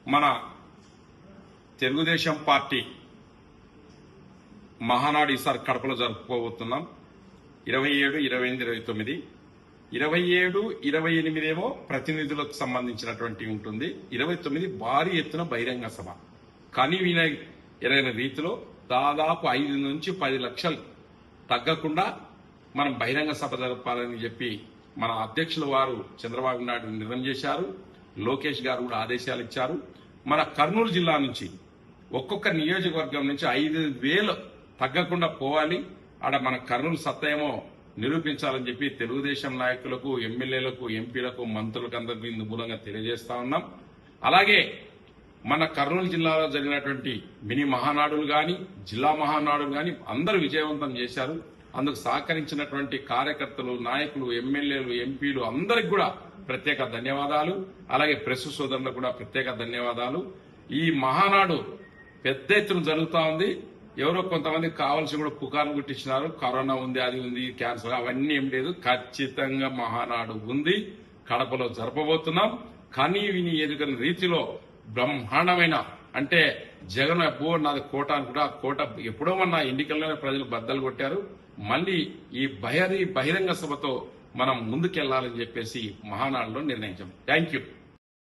మన తెలుగుదేశం పార్టీ మహానాడు ఈసారి కడపలో జరుపుకోబోతున్నాం. 27, 28, 29. 27, 28 ఏమో ప్రతినిధులకు సంబంధించినటువంటి ఉంటుంది. 29 భారీ ఎత్తున బహిరంగ సభ. కని వినైన రీతిలో దాదాపు 5 నుంచి 10 లక్షలు తగ్గకుండా మనం బహిరంగ సభ జరపాలని చెప్పి మన అధ్యక్షుల వారు చంద్రబాబు నాయుడు నిర్ణయం చేశారు. లోకేష్ గారు కూడా ఆదేశాలు ఇచ్చారు. మన కర్నూలు జిల్లా నుంచి ఒక్కొక్క నియోజకవర్గం నుంచి 5,000 తగ్గకుండా పోవాలి. ఆడ మన కర్నూలు సత్తాయేమో నిరూపించాలని చెప్పి తెలుగుదేశం నాయకులకు, ఎమ్మెల్యేలకు, ఎంపీలకు, మంత్రులకు అందరికీ ఇందు మూలంగా తెలియజేస్తా ఉన్నాం. అలాగే మన కర్నూలు జిల్లాలో జరిగినటువంటి మినీ మహానాడులు గాని, జిల్లా మహానాడులు గాని అందరూ విజయవంతం చేశారు. అందుకు సహకరించినటువంటి కార్యకర్తలు, నాయకులు, ఎమ్మెల్యేలు, ఎంపీలు అందరికి కూడా ప్రత్యేక ధన్యవాదాలు. అలాగే ప్రెస్ సోదరులకు కూడా ప్రత్యేక ధన్యవాదాలు. ఈ మహానాడు పెద్ద ఎత్తున జరుగుతూ ఉంది. ఎవరో కొంతమంది కావాల్సి కూడా పుకార్లు గుట్టించినారు. కరోనా ఉంది, అది ఉంది, క్యాన్సర్, అవన్నీ ఏం లేదు. ఖచ్చితంగా మహానాడు ఉంది. కడపలో జరపబోతున్నాం. కనీ విని ఎదుగని రీతిలో బ్రహ్మాండమైన, అంటే జగన్ అబ్బో నాది కోట అనుకుంటా, కోట ఎప్పుడో మన ఎన్నికల్లోనే ప్రజలు బద్దలు కొట్టారు. మళ్లీ ఈ బహిరంగ సభతో మనం ముందుకెళ్లాలని చెప్పేసి మహానాడులో నిర్ణయించాం. Thank you.